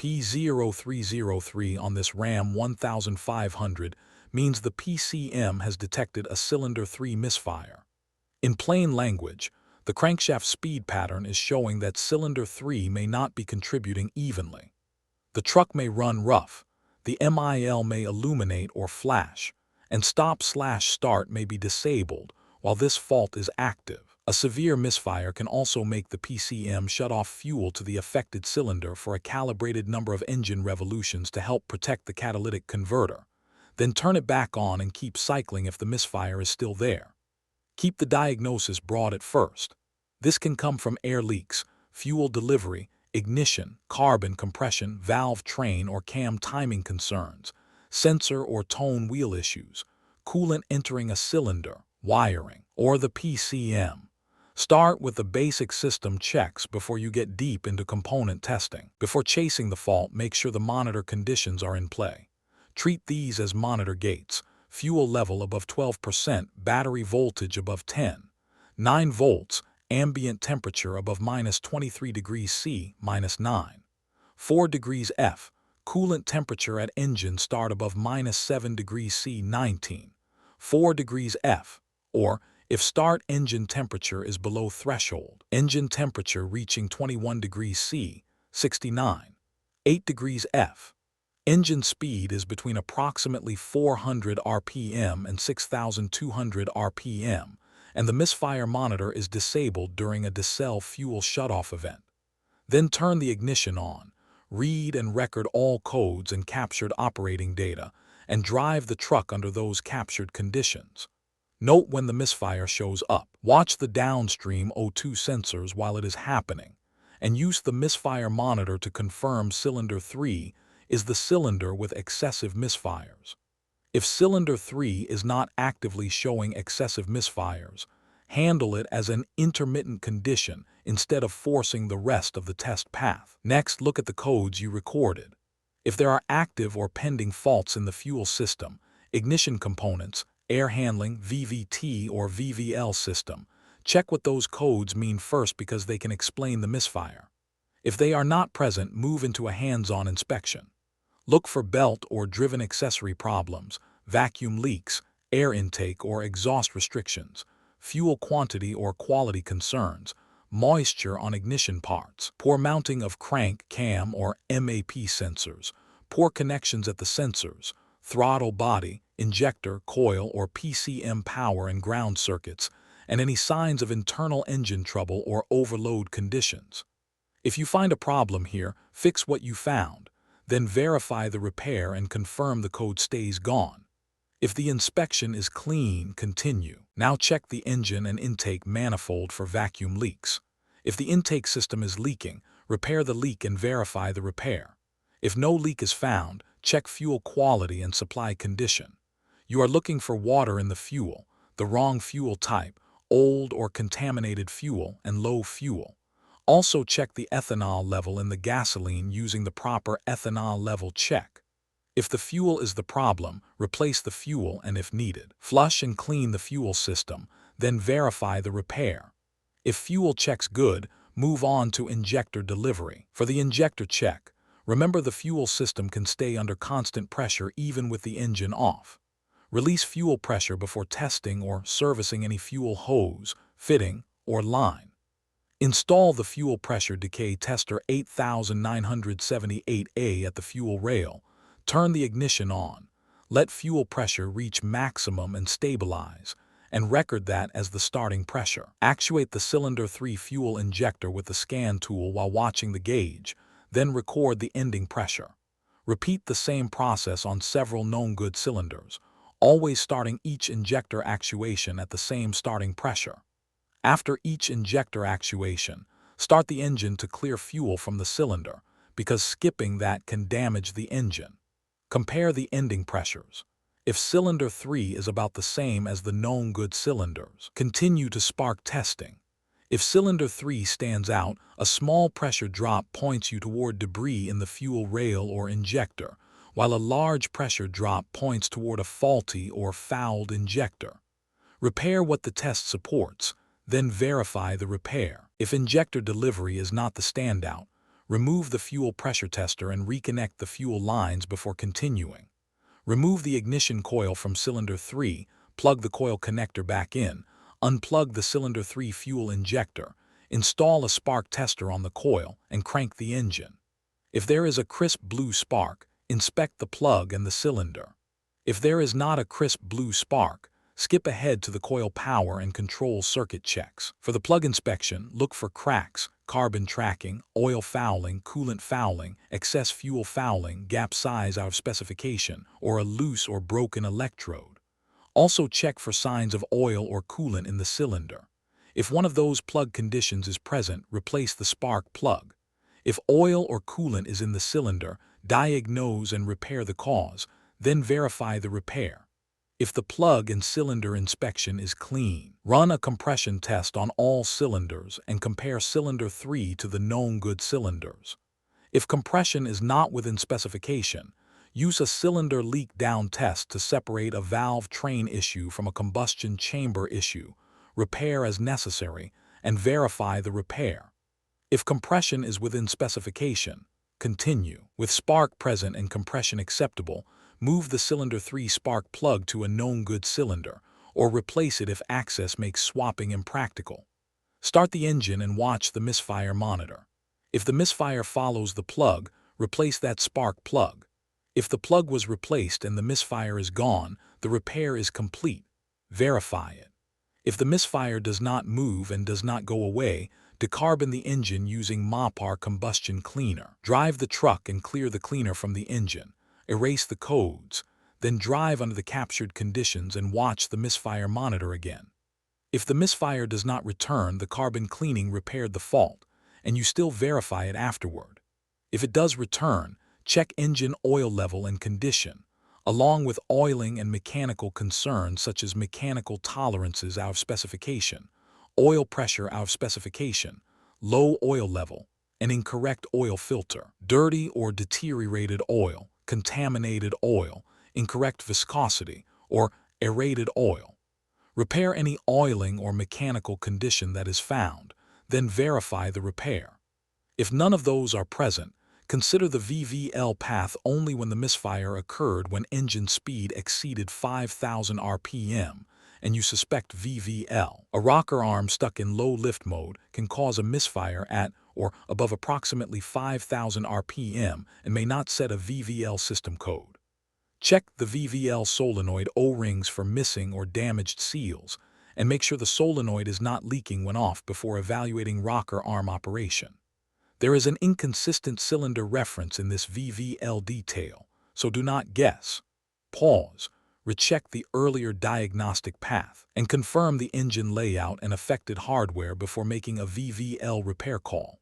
P0303 on this Ram 1500 means the PCM has detected a cylinder 3 misfire. In plain language, the crankshaft speed pattern is showing that cylinder 3 may not be contributing evenly. The truck may run rough, the MIL may illuminate or flash, and stop/start may be disabled while this fault is active. A severe misfire can also make the PCM shut off fuel to the affected cylinder for a calibrated number of engine revolutions to help protect the catalytic converter. Then turn it back on and keep cycling if the misfire is still there. Keep the diagnosis broad at first. This can come from air leaks, fuel delivery, ignition, carbon compression, valve train or cam timing concerns, sensor or tone wheel issues, coolant entering a cylinder, wiring, or the PCM. Start with the basic system checks before you get deep into component testing. Before chasing the fault, make sure the monitor conditions are in play. Treat these as monitor gates: fuel level above 12%, battery voltage above 10, 9 volts, ambient temperature above -23 degrees C, -9, 4 degrees F, coolant temperature at engine start above -7 degrees C, 19, 4 degrees F, or if start engine temperature is below threshold, engine temperature reaching 21 degrees C, 69, 8 degrees F. Engine speed is between approximately 400 RPM and 6,200 RPM, and the misfire monitor is disabled during a decel fuel shutoff event. Then turn the ignition on, read and record all codes and captured operating data, and drive the truck under those captured conditions. Note when the misfire shows up. Watch the downstream O2 sensors while it is happening, and use the misfire monitor to confirm cylinder 3 is the cylinder with excessive misfires. If cylinder 3 is not actively showing excessive misfires, handle it as an intermittent condition instead of forcing the rest of the test path. Next, look at the codes you recorded. If there are active or pending faults in the fuel system, ignition components, air handling, VVT or VVL system, check what those codes mean first because they can explain the misfire. If they are not present, move into a hands-on inspection. Look for belt or driven accessory problems, vacuum leaks, air intake or exhaust restrictions, fuel quantity or quality concerns, moisture on ignition parts, poor mounting of crank, cam, or MAP sensors, poor connections at the sensors, throttle body, injector, coil, or PCM power and ground circuits, and any signs of internal engine trouble or overload conditions. If you find a problem here, fix what you found. Then verify the repair and confirm the code stays gone. If the inspection is clean, continue. Now check the engine and intake manifold for vacuum leaks. If the intake system is leaking, repair the leak and verify the repair. If no leak is found, check fuel quality and supply condition. You are looking for water in the fuel, the wrong fuel type, old or contaminated fuel, and low fuel. Also check the ethanol level in the gasoline using the proper ethanol level check. If the fuel is the problem, replace the fuel and if needed, flush and clean the fuel system, then verify the repair. If fuel checks good, move on to injector delivery. For the injector check, remember the fuel system can stay under constant pressure even with the engine off. Release fuel pressure before testing or servicing any fuel hose, fitting, or line. Install the fuel pressure decay tester 8978A at the fuel rail. Turn the ignition on. Let fuel pressure reach maximum and stabilize, and record that as the starting pressure. Actuate the cylinder 3 fuel injector with the scan tool while watching the gauge, then record the ending pressure. Repeat the same process on several known good cylinders, always starting each injector actuation at the same starting pressure. After each injector actuation, start the engine to clear fuel from the cylinder, because skipping that can damage the engine. Compare the ending pressures. If cylinder 3 is about the same as the known good cylinders, continue to spark testing. If cylinder 3 stands out, a small pressure drop points you toward debris in the fuel rail or injector, while a large pressure drop points toward a faulty or fouled injector. Repair what the test supports, then verify the repair. If injector delivery is not the standout, remove the fuel pressure tester and reconnect the fuel lines before continuing. Remove the ignition coil from cylinder 3, plug the coil connector back in, unplug the cylinder 3 fuel injector, install a spark tester on the coil, and crank the engine. If there is a crisp blue spark, inspect the plug and the cylinder. If there is not a crisp blue spark, skip ahead to the coil power and control circuit checks. For the plug inspection, look for cracks, carbon tracking, oil fouling, coolant fouling, excess fuel fouling, gap size out of specification, or a loose or broken electrode. Also check for signs of oil or coolant in the cylinder. If one of those plug conditions is present, replace the spark plug. If oil or coolant is in the cylinder, diagnose and repair the cause, then verify the repair. If the plug and cylinder inspection is clean, run a compression test on all cylinders and compare cylinder 3 to the known good cylinders. If compression is not within specification, use a cylinder leak down test to separate a valve train issue from a combustion chamber issue, repair as necessary, and verify the repair. If compression is within specification, continue. With spark present and compression acceptable, move the cylinder 3 spark plug to a known good cylinder, or replace it if access makes swapping impractical. Start the engine and watch the misfire monitor. If the misfire follows the plug, replace that spark plug. If the plug was replaced and the misfire is gone, the repair is complete. Verify it. If the misfire does not move and does not go away, decarbon the engine using Mopar combustion cleaner. Drive the truck and clear the cleaner from the engine. Erase the codes, then drive under the captured conditions and watch the misfire monitor again. If the misfire does not return, the carbon cleaning repaired the fault, and you still verify it afterward. If it does return, check engine oil level and condition, along with oiling and mechanical concerns such as mechanical tolerances out of specification, oil pressure out of specification, low oil level, an incorrect oil filter, dirty or deteriorated oil, contaminated oil, incorrect viscosity, or aerated oil. Repair any oiling or mechanical condition that is found, then verify the repair. If none of those are present, consider the VVL path only when the misfire occurred when engine speed exceeded 5,000 RPM and you suspect VVL. A rocker arm stuck in low lift mode can cause a misfire at or above approximately 5,000 RPM and may not set a VVL system code. Check the VVL solenoid O-rings for missing or damaged seals, and make sure the solenoid is not leaking when off before evaluating rocker arm operation. There is an inconsistent cylinder reference in this VVL detail, so do not guess. Pause, recheck the earlier diagnostic path, and confirm the engine layout and affected hardware before making a VVL repair call.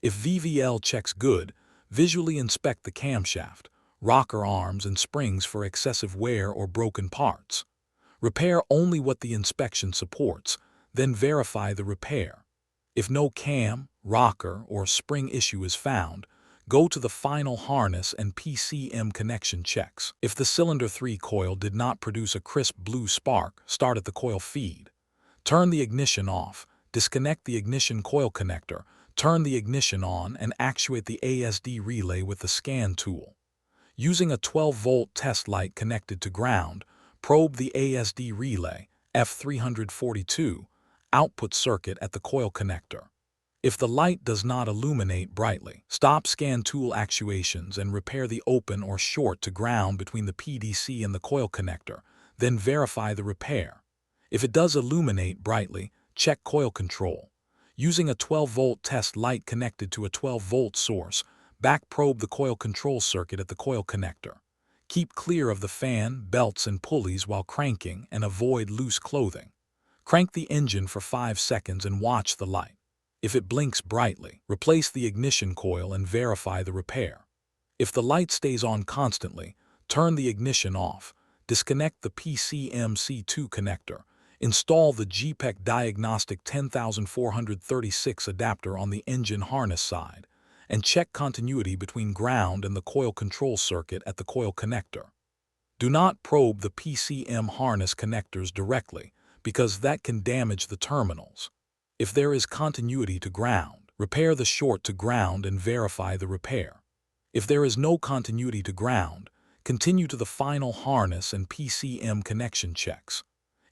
If VVL checks good, visually inspect the camshaft, rocker arms, and springs for excessive wear or broken parts. Repair only what the inspection supports, then verify the repair. If no cam, rocker, or spring issue is found, go to the final harness and PCM connection checks. If the cylinder 3 coil did not produce a crisp blue spark, start at the coil feed. Turn the ignition off, disconnect the ignition coil connector, turn the ignition on, and actuate the ASD relay with the scan tool. Using a 12-volt test light connected to ground, probe the ASD relay, F342, output circuit at the coil connector. If the light does not illuminate brightly, stop scan tool actuations and repair the open or short to ground between the PDC and the coil connector, then verify the repair. If it does illuminate brightly, check coil control. Using a 12-volt test light connected to a 12-volt source, back probe the coil control circuit at the coil connector. Keep clear of the fan, belts, and pulleys while cranking and avoid loose clothing. Crank the engine for 5 seconds and watch the light. If it blinks brightly, replace the ignition coil and verify the repair. If the light stays on constantly, turn the ignition off, disconnect the PCM-C2 connector, install the GPEC Diagnostic 10436 adapter on the engine harness side, and check continuity between ground and the coil control circuit at the coil connector. Do not probe the PCM harness connectors directly, because that can damage the terminals. If there is continuity to ground, Repair the short to ground and verify the repair. If there is no continuity to ground, continue to the final harness and PCM connection checks.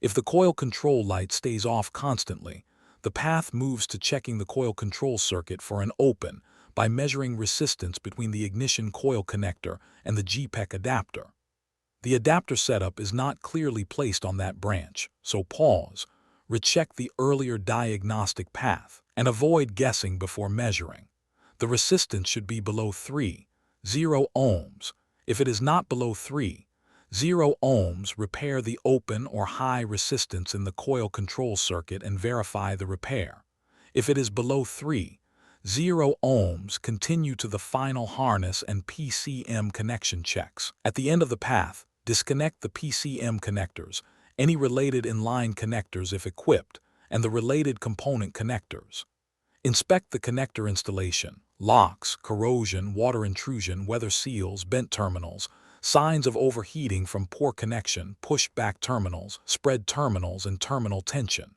If the coil control light stays off constantly, the path moves to checking the coil control circuit for an open by measuring resistance between the ignition coil connector and the GPEC adapter. The adapter setup is not clearly placed on that branch, so pause, recheck the earlier diagnostic path, and avoid guessing before measuring. The resistance should be below 3.0 ohms. If it is not below 3.0 ohms, repair the open or high resistance in the coil control circuit and verify the repair. If it is below 3.0 ohms, continue to the final harness and PCM connection checks. At the end of the path, disconnect the PCM connectors, any related inline connectors if equipped, and the related component connectors. Inspect the connector installation, locks, corrosion, water intrusion, weather seals, bent terminals, signs of overheating from poor connection, push-back terminals, spread terminals, and terminal tension.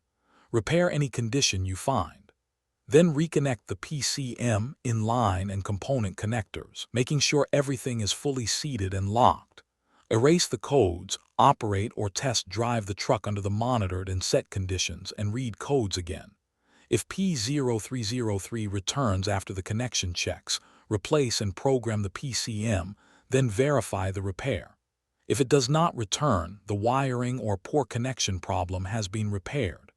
Repair any condition you find. Then reconnect the PCM, inline, and component connectors, making sure everything is fully seated and locked. Erase the codes, operate or test drive the truck under the monitored and set conditions, and read codes again. If P0303 returns after the connection checks, replace and program the PCM, then verify the repair. If it does not return, the wiring or poor connection problem has been repaired.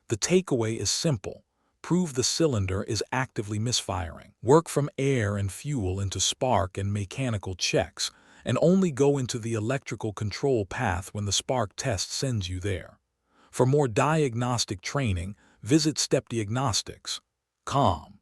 The takeaway is simple. Prove the cylinder is actively misfiring. Work from air and fuel into spark and mechanical checks, and only go into the electrical control path when the spark test sends you there. For more diagnostic training, visit stepdiagnostics.com.